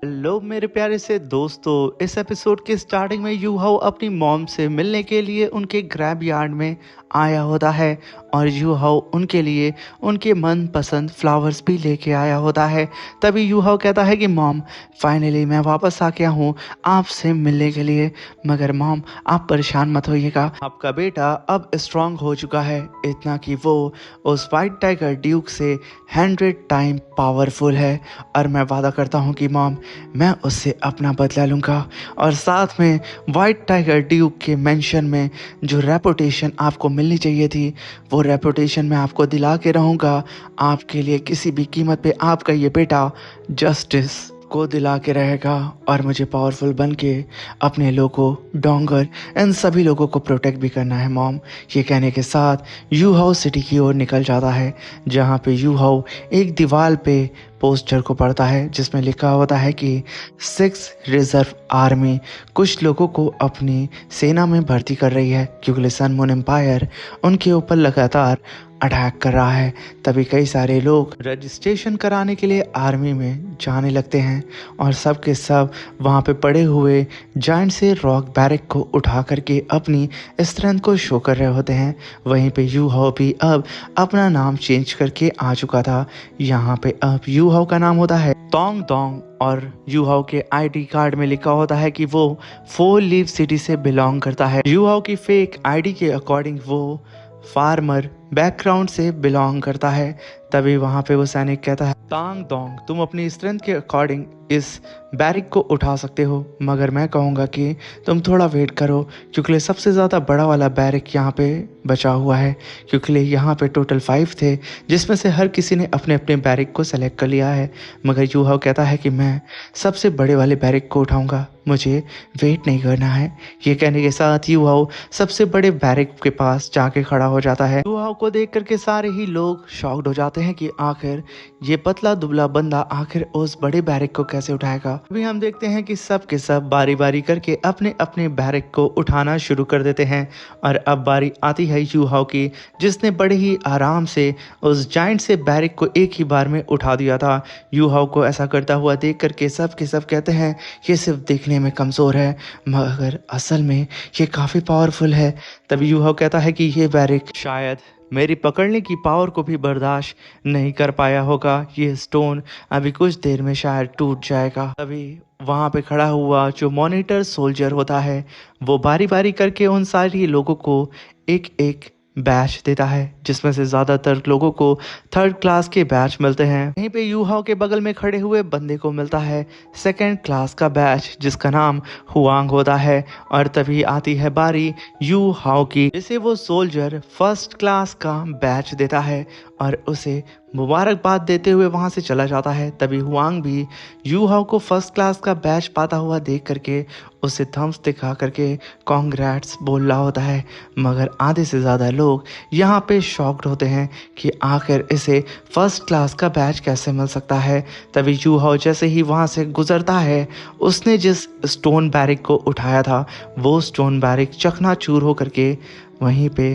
Hello मेरे प्यारे से दोस्तों। इस एपिसोड के स्टार्टिंग में यूहाओ अपनी मॉम से मिलने के लिए उनके ग्रैब यार्ड में आया होता है और यूहाओ उनके लिए उनके मनपसंद फ्लावर्स भी लेके आया होता है। तभी यूहाओ कहता है कि मॉम, फाइनली मैं वापस आ गया हूँ आपसे मिलने के लिए, मगर मॉम आप परेशान मत होइएगा, आपका बेटा अब स्ट्रांग हो चुका है, इतना कि वो उस वाइट टाइगर ड्यूक से 100 टाइम पावरफुल है। और मैं वादा करता हूँ कि मॉम, मैं उससे अपना बदला लूँगा और साथ में वाइट टाइगर ड्यूक के मेंशन में जो रेपुटेशन आपको मिलनी चाहिए थी, वो रेपुटेशन मैं आपको दिला के रहूँगा। आपके लिए किसी भी कीमत पे आपका ये बेटा जस्टिस को दिला के रहेगा और मुझे पावरफुल बन के अपने लोगों, डोंगर, इन सभी लोगों को प्रोटेक्ट भी करना है मॉम। ये कहने के साथ यूहाओ सिटी की ओर निकल जाता है, जहाँ पे यूहाओ एक दीवार पे पोस्टर को पढ़ता है जिसमें लिखा होता है कि 6 रिजर्व आर्मी कुछ लोगों को अपनी सेना में भर्ती कर रही है क्योंकि सन मून एम्पायर उनके ऊपर लगातार अटैक कर रहा है। तभी कई सारे लोग रजिस्ट्रेशन कराने के लिए आर्मी में जाने लगते हैं और सब के सब वहाँ पे पड़े हुए जाइंट से रॉक बैरक को उठा करके अपनी स्ट्रेंथ को शो कर रहे होते हैं। वहीं पे यूहाओ भी अब अपना नाम चेंज करके आ चुका था। यहाँ पे अब यूहाओ का नाम होता है तोंग तोंग और यूहाओ के आईडी कार्ड में लिखा होता है कि वो 4 लीव सिटी से बिलोंग करता है। यूहाओ की फेक आईडी के अकॉर्डिंग वो फार्मर बैकग्राउंड से बिलोंग करता है। तभी वहाँ पे वो सैनिक कहता है, तांग दोंग, तुम अपनी स्ट्रेंथ के अकॉर्डिंग इस बैरिक को उठा सकते हो, मगर मैं कहूँगा कि तुम थोड़ा वेट करो क्योंकि सबसे ज़्यादा बड़ा वाला बैरिक यहाँ पे बचा हुआ है। क्योंकि यहाँ पे टोटल 5 थे जिसमें से हर किसी ने अपने अपने बैरिक को सेलेक्ट कर लिया है, मगर यूहाओ कहता है कि मैं सबसे बड़े वाले बैरिक को उठाऊँगा, मुझे वेट नहीं करना है। ये कहने के साथ यूहाओ सबसे बड़े बैरिक के पास जाके खड़ा हो जाता है। यूहाओ को देख करके सारे ही लोग शॉक्ड हो जाते हैं कि आखिर ये पतला दुबला बंदा आखिर उस बड़े बैरिक को कैसे उठाएगा। अभी हम देखते हैं कि सब के सब बारी बारी करके अपने अपने बैरिक को उठाना शुरू कर देते हैं और अब बारी आती है यूहाओ की, जिसने बड़े ही आराम से उस जाइंट से बैरिक को एक ही बार में उठा दिया था। यूहाओ को ऐसा करता हुआ देख करके सब के सब कहते हैं ये सिर्फ देखने में कमज़ोर है, मगर असल में ये काफ़ी पावरफुल है। तभी यूहाओ कहता है कि ये बैरिक शायद मेरी पकड़ने की पावर को भी बर्दाश्त नहीं कर पाया होगा, ये स्टोन अभी कुछ देर में शायद टूट जाएगा। तभी वहाँ पे खड़ा हुआ जो मॉनिटर सोल्जर होता है वो बारी बारी करके उन सारी लोगों को एक एक बैच देता है, जिसमें से ज़्यादातर लोगों को 3rd क्लास के बैच मिलते हैं। वहीं पे यूहाओ के बगल में खड़े हुए बंदे को मिलता है 2nd क्लास का बैच जिसका नाम हुआंग होता है। और तभी आती है बारी यूहाओ की, जिसे वो सोल्जर 1st क्लास का बैच देता है और उसे मुबारकबाद देते हुए वहां से चला जाता है। तभी हुआंग भी यूहाओ को 1st क्लास का बैच पाता हुआ देख करके उसे थम्स दिखा करके कॉन्ग्रेट्स बोल रहा होता है, मगर आधे से ज़्यादा लोग यहाँ पे शॉक्ड होते हैं कि आखिर इसे 1st क्लास का बैच कैसे मिल सकता है। तभी यूहाओ जैसे ही वहाँ से गुजरता है, उसने जिस स्टोन बैरिक को उठाया था वो स्टोन बैरिक चकनाचूर होकर के वहीं पे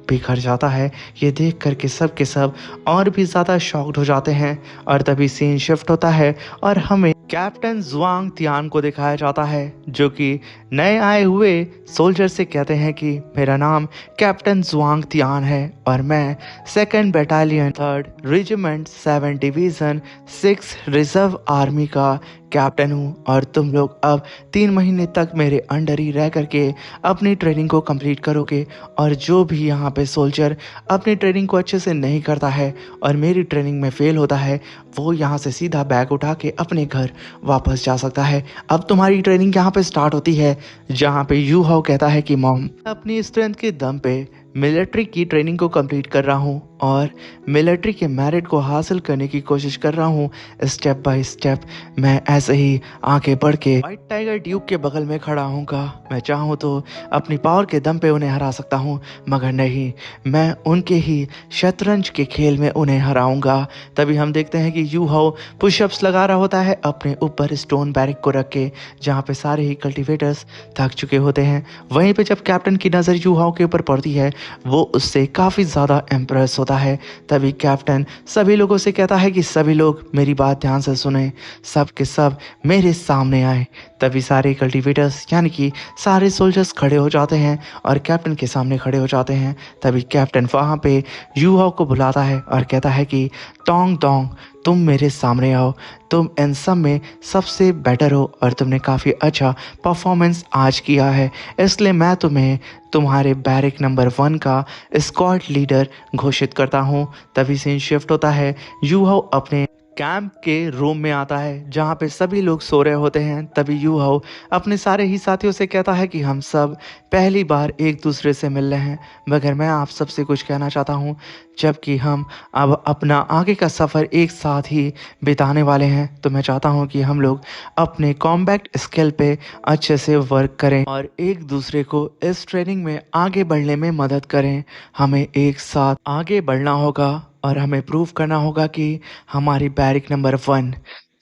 बिखर जाता है। ये देख करके सब के सब और भी ज़्यादा शॉक्ड हो जाते हैं और तभी सीन शिफ्ट होता है और हमें कैप्टन जुआंग तियान को दिखाया जाता है, जो कि नए आए हुए सोल्जर से कहते हैं कि मेरा नाम कैप्टन जुआंग तियान है और मैं 2nd battalion 3rd regiment 7 division 6 reserve army का कैप्टन हूँ और तुम लोग अब 3 महीने तक मेरे अंडर ही रह करके अपनी ट्रेनिंग को कंप्लीट करोगे। और जो भी यहाँ पे सोल्जर अपनी ट्रेनिंग को अच्छे से नहीं करता है और मेरी ट्रेनिंग में फेल होता है, वो यहाँ से सीधा बैग उठा के अपने घर वापस जा सकता है। अब तुम्हारी ट्रेनिंग यहाँ पे स्टार्ट होती है, जहाँ पे यूहाओ कहता है कि मॉम, अपनी स्ट्रेंथ के दम पे मिलिट्री की ट्रेनिंग को कंप्लीट कर रहा हूँ और मिलिट्री के मेरिट को हासिल करने की कोशिश कर रहा हूँ। स्टेप बाय स्टेप मैं ऐसे ही आगे बढ़ के वाइट टाइगर ड्यूक के बगल में खड़ा हूँगा। मैं चाहूँ तो अपनी पावर के दम पे उन्हें हरा सकता हूँ, मगर नहीं, मैं उनके ही शतरंज के खेल में उन्हें हराऊंगा। तभी हम देखते हैं कि यूहाओ पुशअप्स लगा रहा होता है अपने ऊपर स्टोन बैरिक को रख के, जहाँ पे सारे ही कल्टिवेटर्स थक चुके होते हैं। वहीं पे जब कैप्टन की नज़र यूहाओ के ऊपर पड़ती है वो उससे काफ़ी ज़्यादा इम्प्रेस होता है। तभी कैप्टन सभी लोगों से कहता है कि सभी लोग मेरी बात ध्यान से सुने, सब के सब मेरे सामने आए। तभी सारे कल्टिवेटर्स यानी कि सारे सोल्जर्स खड़े हो जाते हैं और कैप्टन के सामने खड़े हो जाते हैं। तभी कैप्टन वहाँ पे यूहाओ को बुलाता है और कहता है कि टोंग टोंग, तुम मेरे सामने आओ, तुम इन सब में सबसे बेटर हो और तुमने काफ़ी अच्छा परफॉर्मेंस आज किया है, इसलिए मैं तुम्हें तुम्हारे बैरक नंबर 1 का स्क्वाड लीडर घोषित करता हूँ। तभी सीन शिफ्ट होता है, यूहाओ अपने कैंप के रूम में आता है जहाँ पे सभी लोग सो रहे होते हैं। तभी यूहाओ अपने सारे ही साथियों से कहता है कि हम सब पहली बार एक दूसरे से मिल रहे हैं, मगर मैं आप सबसे कुछ कहना चाहता हूँ। जबकि हम अब अपना आगे का सफ़र एक साथ ही बिताने वाले हैं, तो मैं चाहता हूँ कि हम लोग अपने कॉम्बैट स्किल पे अच्छे से वर्क करें और एक दूसरे को इस ट्रेनिंग में आगे बढ़ने में मदद करें। हमें एक साथ आगे बढ़ना होगा और हमें प्रूव करना होगा कि हमारी बैरक नंबर 1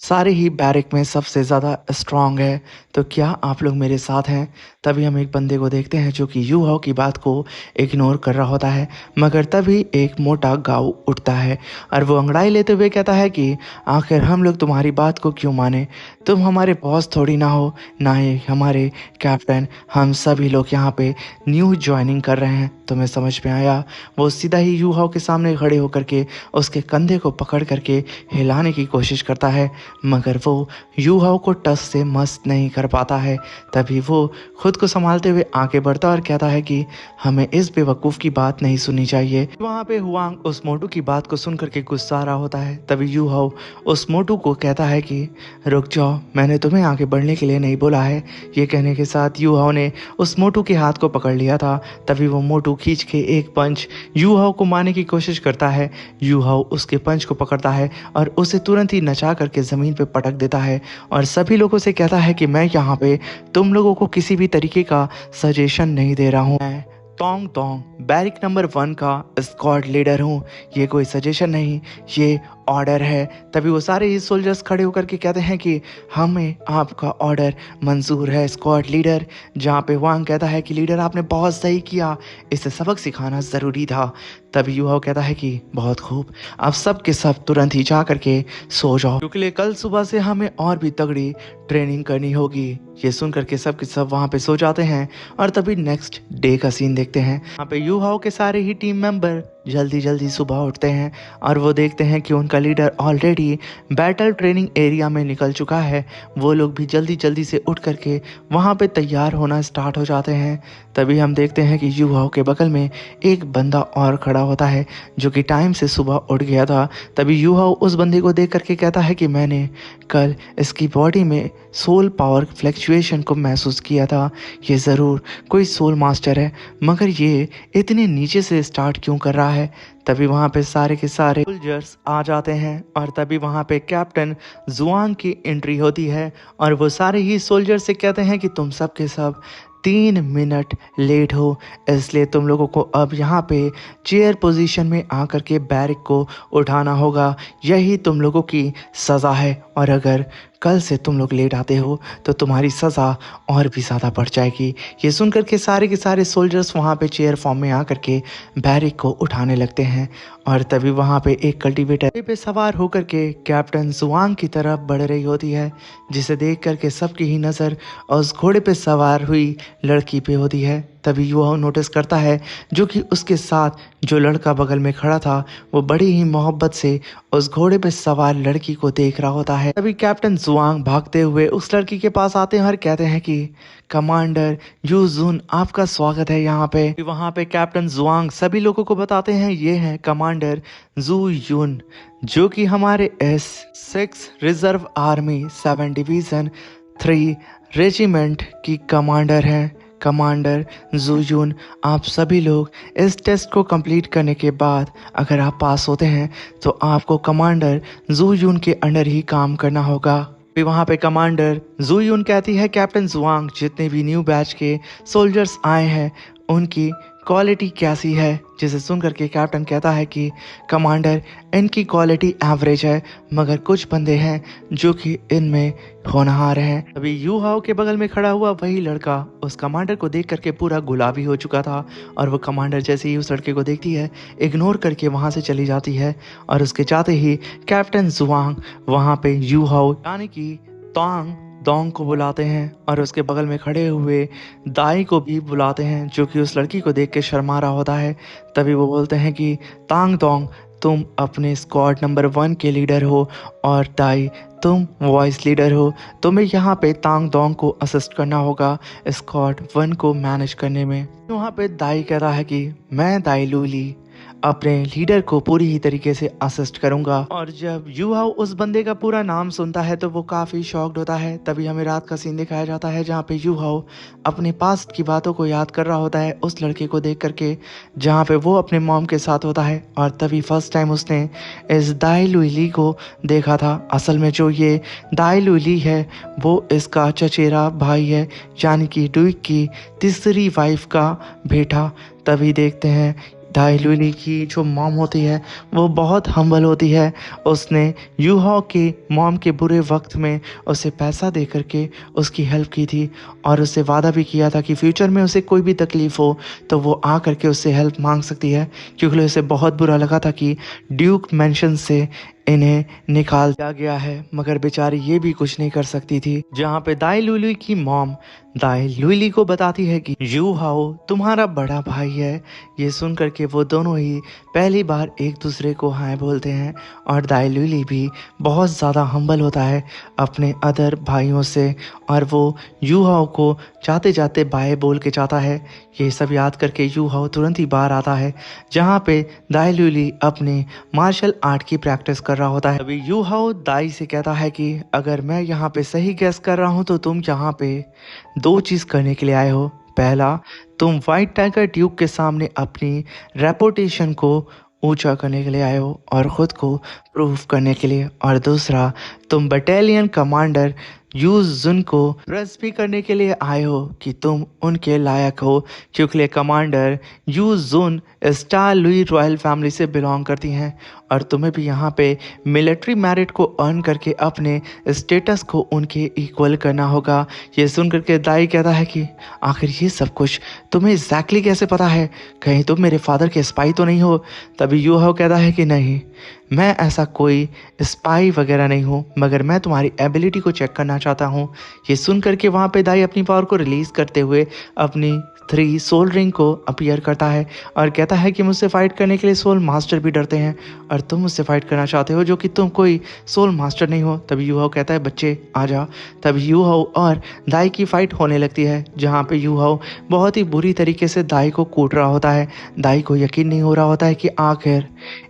सारे ही बैरक में सबसे ज़्यादा स्ट्रांग है। तो क्या आप लोग मेरे साथ हैं? तभी हम एक बंदे को देखते हैं जो कि यूहाओ की बात को इग्नोर कर रहा होता है, मगर तभी एक मोटा गाँव उठता है और वो अंगड़ाई लेते हुए कहता है कि आखिर हम लोग तुम्हारी बात को क्यों माने? तुम हमारे बॉस थोड़ी ना हो, ना ही हमारे कैप्टन। हम सभी लोग यहाँ पे न्यू ज्वाइनिंग कर रहे हैं, तुम्हें समझ में आया? वो सीधा ही यूहाओ के सामने खड़े होकर के उसके कंधे को पकड़ करके हिलाने की कोशिश करता है, मगर वो यूहाओ को टस से मस नहीं कर पाता है। तभी वो खुद को संभालते हुए आगे बढ़ता और कहता है कि हमें इस बेवकूफ़ की बात नहीं सुननी चाहिए। वहाँ पे हुआंग उस मोटू की बात को सुन करके गुस्सा आ रहा होता है। तभी यूहाओ उस मोटू को कहता है कि रुक जाओ, मैंने तुम्हें आगे बढ़ने के लिए नहीं बोला है। ये कहने के साथ यूहाओ ने उस मोटू के हाथ को पकड़ लिया था। तभी वो मोटू खींच के एक पंच यूहाओ को मारने की कोशिश करता है। यूहाओ उसके पंच को पकड़ता है और उसे तुरंत ही नचा करके ज़मीन पे पटक देता है और सभी लोगों से कहता है कि मैं यहाँ पे तुम लोगों को किसी भी तरीके का सजेशन नहीं दे रहा हूँ। मैं टोंग टोंग बैरक नंबर 1 का स्क्वाड लीडर हूँ, ये कोई सजेशन नहीं, ये ऑर्डर है। तभी वो सारे ही सोल्जर्स खड़े होकर के कहते हैं कि हमें आपका ऑर्डर मंजूर है स्क्वाड लीडर। जहाँ पे वांग कहता है कि लीडर आपने बहुत सही किया, इसे सबक सिखाना ज़रूरी था। तभी यूहाओ कहता है कि बहुत खूब, अब सब के सब तुरंत ही जा करके सो जाओ, क्योंकि कल सुबह से हमें और भी तगड़ी ट्रेनिंग करनी होगी। ये सुन करके सब के सब वहाँ पे सो जाते हैं और तभी नेक्स्ट डे का सीन देखते हैं। यहाँ पे यूहाओ के सारे ही टीम मेंबर जल्दी जल्दी सुबह उठते हैं और वो देखते हैं कि उनका leader already battle training area में निकल चुका है। वो लोग भी जल्दी जल्दी से उठ करके वहाँ पे तैयार होना स्टार्ट हो जाते हैं। तभी हम देखते हैं कि यूहाओ के बगल में एक बंदा और खड़ा होता है जो कि टाइम से सुबह उठ गया था। तभी यूहाओ उस बंदे को देख करके कहता है कि मैंने कल इसकी बॉडी में सोल पावर फ्लैक्चुएशन को महसूस किया था। ये ज़रूर कोई सोल मास्टर है, मगर ये इतने नीचे से स्टार्ट क्यों कर रहा है? तभी वहाँ पे सारे के सारे सोल्जर्स आ जाते हैं और तभी वहाँ पे कैप्टन जुआंग की एंट्री होती है और वो सारे ही सोल्जर से कहते हैं कि तुम सब के सब 3 मिनट लेट हो, इसलिए तुम लोगों को अब यहाँ पे चेयर पोजीशन में आकर के बैरक को उठाना होगा। यही तुम लोगों की सज़ा है और अगर कल से तुम लोग लेट आते हो तो तुम्हारी सज़ा और भी ज़्यादा बढ़ जाएगी। ये सुनकर के सारे सोल्जर्स वहाँ पे चेयर फॉर्म में आकर के बैरक को उठाने लगते हैं और तभी वहाँ पे एक कल्टीवेटर पे सवार होकर के कैप्टन जुआंग की तरफ बढ़ रही होती है, जिसे देख करके सबकी ही नज़र उस घोड़े पे सवार हुई लड़की पे होती है। तभी यूहाओ नोटिस करता है जो कि उसके साथ जो लड़का बगल में खड़ा था वो बड़ी ही मोहब्बत से उस घोड़े पे सवार लड़की को देख रहा होता है। तभी कैप्टन जुआंग भागते हुए उस लड़की के पास आते हैं और कहते हैं कि कमांडर यू जुन, आपका स्वागत है यहाँ पे। वहाँ पे कैप्टन जुआंग सभी लोगों को बताते हैं ये हैं कमांडर जू यून, जो कि हमारे S6 reserve army 7 division 3 regiment की कमांडर हैं। कमांडर जूयून, आप सभी लोग इस टेस्ट को कंप्लीट करने के बाद अगर आप पास होते हैं तो आपको कमांडर जूयून के अंडर ही काम करना होगा। फिर वहाँ पे कमांडर जूयून कहती है कैप्टन जुआंग, जितने भी न्यू बैच के सोल्जर्स आए हैं उनकी क्वालिटी कैसी है, जिसे सुन कर के कैप्टन कहता है कि कमांडर, इनकी क्वालिटी एवरेज है, मगर कुछ बंदे हैं जो कि इनमें होनहार हैं। अभी यू हाओ के बगल में खड़ा हुआ वही लड़का उस कमांडर को देख करके पूरा गुलाबी हो चुका था, और वो कमांडर जैसे ही उस लड़के को देखती है इग्नोर करके वहाँ से चली जाती है। और उसके जाते ही कैप्टन जुआंग वहाँ पे यू हाओ यानी कि तांग दोंग को बुलाते हैं, और उसके बगल में खड़े हुए दाई को भी बुलाते हैं, जो कि उस लड़की को देख के शर्मा रहा होता है। तभी वो बोलते हैं कि तांग दोंग, तुम अपने स्क्वाड नंबर 1 के लीडर हो, और दाई, तुम वॉइस लीडर हो। तुम्हें यहाँ पे तांग दोंग को असिस्ट करना होगा स्क्वाड 1 को मैनेज करने में। वहाँ पे दाई कहता है कि मैं दाई लूली अपने लीडर को पूरी ही तरीके से असिस्ट करूंगा। और जब यू हाओ उस बंदे का पूरा नाम सुनता है तो वो काफ़ी शॉक्ड होता है। तभी हमें रात का सीन दिखाया जाता है जहाँ पे यू हाओ अपने पास्ट की बातों को याद कर रहा होता है उस लड़के को देख करके, जहाँ पे वो अपने मॉम के साथ होता है। और तभी फर्स्ट टाइम उसने इस दाई लुइली को देखा था। असल में जो ये दाई लुइली है वो इसका चचेरा भाई है, यानी कि डुइक की तीसरी वाइफ का बेटा। तभी देखते हैं दाई लुइली की जो मॉम होती है वो बहुत हम्बल होती है। उसने यू हाओ के मॉम के बुरे वक्त में उसे पैसा दे करके उसकी हेल्प की थी, और उससे वादा भी किया था कि फ्यूचर में उसे कोई भी तकलीफ़ हो तो वो आ करके उससे हेल्प मांग सकती है, क्योंकि उसे बहुत बुरा लगा था कि ड्यूक मैंशन से इन्हें निकाल दिया गया है, मगर बेचारी ये भी कुछ नहीं कर सकती थी। जहाँ पे दाई लुइली की मॉम दाई लुइली को बताती है कि यू हाओ तुम्हारा बड़ा भाई है। ये सुन करके वो दोनों ही पहली बार एक दूसरे को हाय बोलते हैं, और दाई लुइली भी बहुत ज़्यादा हम्बल होता है अपने अदर भाइयों से, और वो यू हाओ को जाते जाते बाय बोल के जाता है। ये सब याद करके यू हाओ तुरंत ही बाहर आता है, जहाँ पे दाई लुइली अपने मार्शल आर्ट की प्रैक्टिस कर रहा होता है। अभी यू हाओ दाई से कहता है कि अगर मैं यहाँ पे सही गैस कर रहा हूँ तो तुम यहाँ पे 2 चीज़ करने के लिए आए हो। पहला, तुम वाइट टाइगर ड्यूक के सामने अपनी रेपुटेशन को ऊंचा करने के लिए आए हो और ख़ुद को प्रूव करने के लिए, और दूसरा, तुम बटालियन कमांडर यू जुन को प्रेस भी करने के लिए आए हो कि तुम उनके लायक हो, क्योंकि commander you Jun star Louis royal family से बिलोंग करती हैं, और तुम्हें भी यहाँ पे मिलिट्री मेरिट को अर्न करके अपने स्टेटस को उनके इक्वल करना होगा। ये सुन करके दाई कहता है कि आखिर ये सब कुछ तुम्हें एग्जैक्टली कैसे पता है, कहीं तुम मेरे फादर के स्पाई तो नहीं हो। तभी यू हाओ कहता है कि नहीं, मैं ऐसा कोई स्पाई वगैरह नहीं हूँ, मगर मैं तुम्हारी एबिलिटी को चेक करना चाहता हूँ। ये सुन करके वहाँ पे दाई अपनी पावर को रिलीज़ करते हुए अपनी 3 सोल रिंग को अपीयर करता है, और कहता है कि मुझसे फाइट करने के लिए सोल मास्टर भी डरते हैं, और तुम मुझसे फाइट करना चाहते हो जो कि तुम कोई सोल मास्टर नहीं हो। तभी यू हाओ कहता है बच्चे आ जा। तभी यू हाओ और दाई की फाइट होने लगती है, जहाँ पे यू हाओ बहुत ही बुरी तरीके से दाई को कूट रहा होता है। दाई को यकीन नहीं हो रहा होता है कि आखिर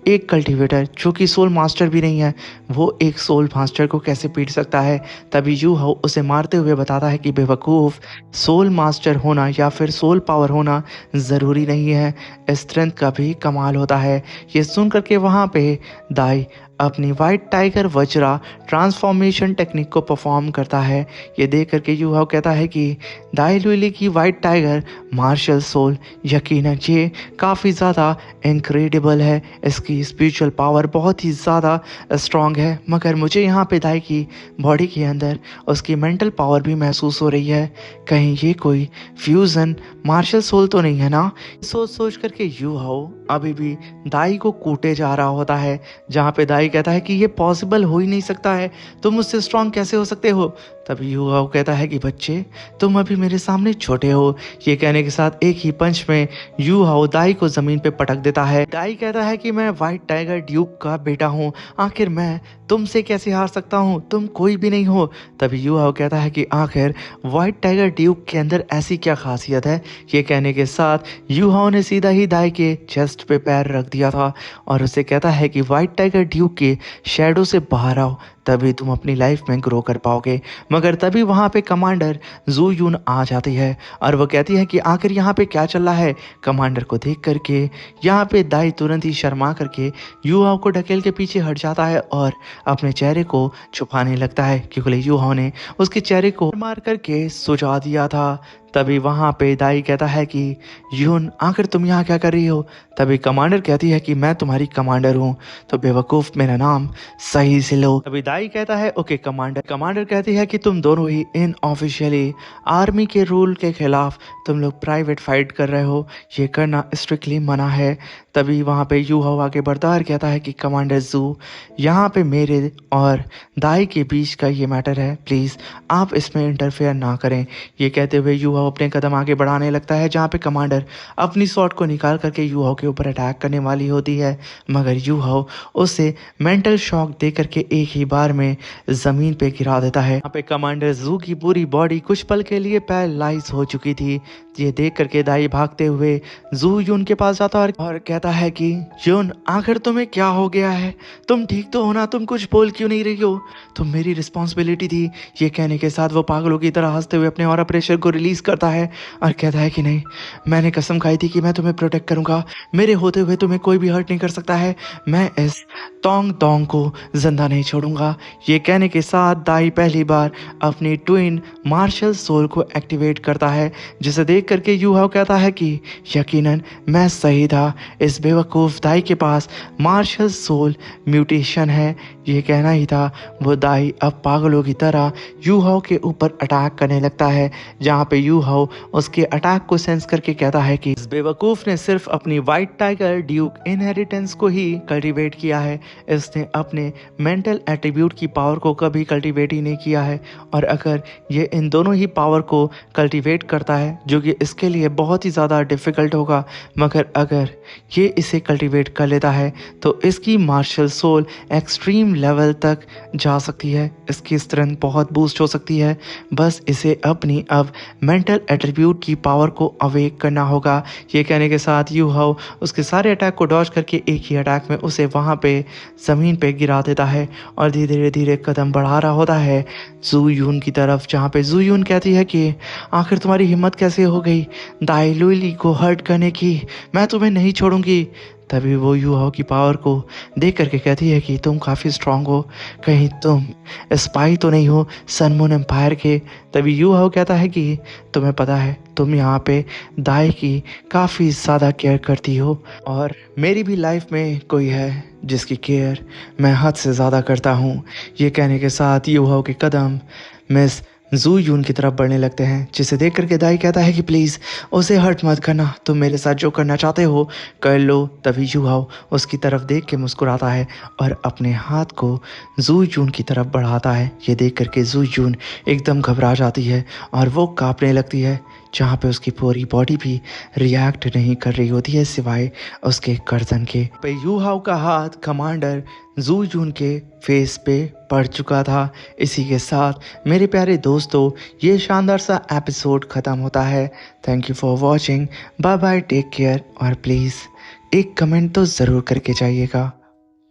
एक कल्टिवेटर जो कि सोल मास्टर भी नहीं है वो एक सोल मास्टर को कैसे पीट सकता है। तभी यू हाओ उसे मारते हुए बताता है कि बेवकूफ़, सोल मास्टर होना या फिर सोल पावर होना ज़रूरी नहीं है, स्ट्रेंथ का भी कमाल होता है। ये सुन करके वहाँ पे दाई अपनी white tiger Vajra transformation technique को परफॉर्म करता है। ये देख करके यू हाओ कहता है कि दाई लुइली की वाइट टाइगर मार्शल सोल यकीनन ये काफ़ी ज़्यादा इनक्रेडिबल है, इसकी स्पिरिचुअल पावर बहुत ही ज़्यादा स्ट्रॉन्ग है, मगर मुझे यहाँ पे दाई की बॉडी के अंदर उसकी मेंटल पावर भी महसूस हो रही है। कहीं ये कोई फ्यूज़न मार्शल सोल तो नहीं है ना। सोच सोच करके यू हाओ अभी भी दाई को कूटे जा रहा होता है, जहाँ पे दाई कहता है कि ये पॉसिबल हो ही नहीं सकता है, तुम मुझसे स्ट्रांग कैसे हो सकते हो। तभी यू हाओ कहता है कि बच्चे, तुम अभी मेरे सामने छोटे हो। ये कहने के साथ एक ही पंच में यू हाओ दाई को जमीन पे पटक देता है। दाई कहता है कि मैं वाइट टाइगर ड्यूक का बेटा हूँ, आखिर मैं तुमसे कैसे हार सकता हूँ, तुम कोई भी नहीं हो। तभी यू हाओ कहता है कि आखिर वाइट टाइगर ड्यूक के अंदर ऐसी क्या खासियत है। ये कहने के साथ यू हाओ ने सीधा ही दाई के चेस्ट पे पैर रख दिया था, और उसे कहता है कि वाइट टाइगर ड्यूक के शैडो से बाहर आओ, तभी तुम अपनी लाइफ में ग्रो कर पाओगे। मगर तभी वहाँ पे कमांडर जू यून आ जाती है, और वो कहती है कि आखिर यहाँ पे क्या चल रहा है। कमांडर को देख करके यहाँ पे दाई तुरंत ही शर्मा करके यू हाओ को ढकेल के पीछे हट जाता है और अपने चेहरे को छुपाने लगता है, क्योंकि यू हाओ ने उसके चेहरे को मार करके सुझा दिया था। तभी वहाँ पे दाई कहता है कि यून आखिर तुम यहाँ क्या कर रही हो। तभी कमांडर कहती है कि मैं तुम्हारी कमांडर हूँ, तो बेवकूफ़ मेरा नाम सही से लो। तभी दाई कहता है ओके कमांडर। कमांडर कहती है कि तुम दोनों ही इन ऑफिशियली आर्मी के रूल के खिलाफ तुम लोग प्राइवेट फाइट कर रहे हो, ये करना स्ट्रिक्टली मना है। तभी वहाँ पे यू हाओ आगे बढ़ता है और कहता है कि कमांडर जू, यहाँ पे मेरे और दाई के बीच का ये मैटर है, प्लीज़ आप इसमें इंटरफेयर ना करें। ये कहते हुए यू हाओ अपने कदम आगे बढ़ाने लगता है, जहाँ पे कमांडर अपनी शॉट को निकाल करके यू हाओ के ऊपर अटैक करने वाली होती है, मगर यू हाओ उसे मेंटल शॉक दे करके एक ही बार में ज़मीन पे गिरा देता है। यहाँ पे कमांडर जू की पूरी बॉडी कुछ पल के लिए पैरालाइज हो चुकी थी। ये देख करके दाई भागते हुए जू यून के पास जाता है और कहता है कि यून आखिर तुम्हें क्या हो गया है, तुम ठीक तो हो ना, तुम कुछ बोल क्यों नहीं रही हो, तुम मेरी रिस्पॉन्सिबिलिटी थी। ये कहने के साथ वो पागलों की तरह हंसते हुए अपने ऑरा प्रेशर को रिलीज करता है और कहता है कि नहीं, मैंने कसम खाई थी कि मैं तुम्हें प्रोटेक्ट करूंगा, मेरे होते हुए तुम्हें कोई भी हर्ट नहीं कर सकता है, मैं इस तोंग तोंग को जिंदा नहीं छोड़ूंगा। ये कहने के साथ दाई पहली बार अपनी ट्विन मार्शल सोल को एक्टिवेट करता है, जिसे देख करके यू हाओ कहता है कि यकीनन मैं सही था, इस बेवकूफ़ दाई के पास मार्शल सोल म्यूटेशन है। ये कहना ही था, वो दाई अब पागलों की तरह यू हाओ के ऊपर अटैक करने लगता है, जहाँ पे यू हाओ उसके अटैक को सेंस करके कहता है कि इस बेवकूफ़ ने सिर्फ अपनी वाइट टाइगर ड्यूक इनहेरिटेंस को ही कल्टीवेट किया है, इसने अपने मेंटल एट्रीब्यूट की पावर को कभी कल्टीवेट ही नहीं किया है। और अगर ये इन दोनों ही पावर को कल्टीवेट करता है, जो कि इसके लिए बहुत ही ज़्यादा डिफ़िकल्ट होगा, मगर अगर ये इसे कल्टीवेट कर लेता है तो इसकी मार्शल सोल एक्सट्रीम लेवल तक जा सकती है, इसकी स्ट्रेंथ बहुत बूस्ट हो सकती है। बस इसे अपनी अब मेंटल एट्रीब्यूट की पावर को अवेक करना होगा। ये कहने के साथ यू हाओ उसके सारे अटैक को डॉज करके एक ही अटैक में उसे वहाँ पे ज़मीन पे गिरा देता है और धीरे धीरे कदम बढ़ा रहा होता है जू यून की तरफ, जहाँ पे जू यून कहती है कि आखिर तुम्हारी हिम्मत कैसे हो गई दाई लुइली को हर्ट करने की, मैं तुम्हें नहीं छोड़ूंगी। तभी वो यू हाओ की पावर को देख करके कहती है कि तुम काफ़ी स्ट्रांग हो, कहीं तुम स्पाई तो नहीं हो सन मून एम्पायर के। तभी यू हाओ कहता है कि तुम्हें पता है तुम यहाँ पे दाई की काफ़ी ज़्यादा केयर करती हो, और मेरी भी लाइफ में कोई है जिसकी केयर मैं हद से ज़्यादा करता हूँ। ये कहने के साथ यू हाओ के कदम मिस जू यून की तरफ बढ़ने लगते हैं, जिसे देख करके दाई कहता है कि प्लीज़ उसे हर्ट मत करना, तुम मेरे साथ जो करना चाहते हो कर लो। तभी यू हाओ उसकी तरफ देख के मुस्कुराता है और अपने हाथ को जू यून की तरफ बढ़ाता है। ये देख करके जू यून एकदम घबरा जाती है और वो कांपने लगती है, जहाँ पे उसकी पूरी बॉडी भी रिएक्ट नहीं कर रही होती है सिवाय उसके गर्दन के। पे यू हाओ का हाथ कमांडर जू यून के फेस पे पड़ चुका था। इसी के साथ मेरे प्यारे दोस्तों ये शानदार सा एपिसोड ख़त्म होता है। Thank you for watching, bye bye, take care, और प्लीज़ एक कमेंट तो ज़रूर करके जाइएगा।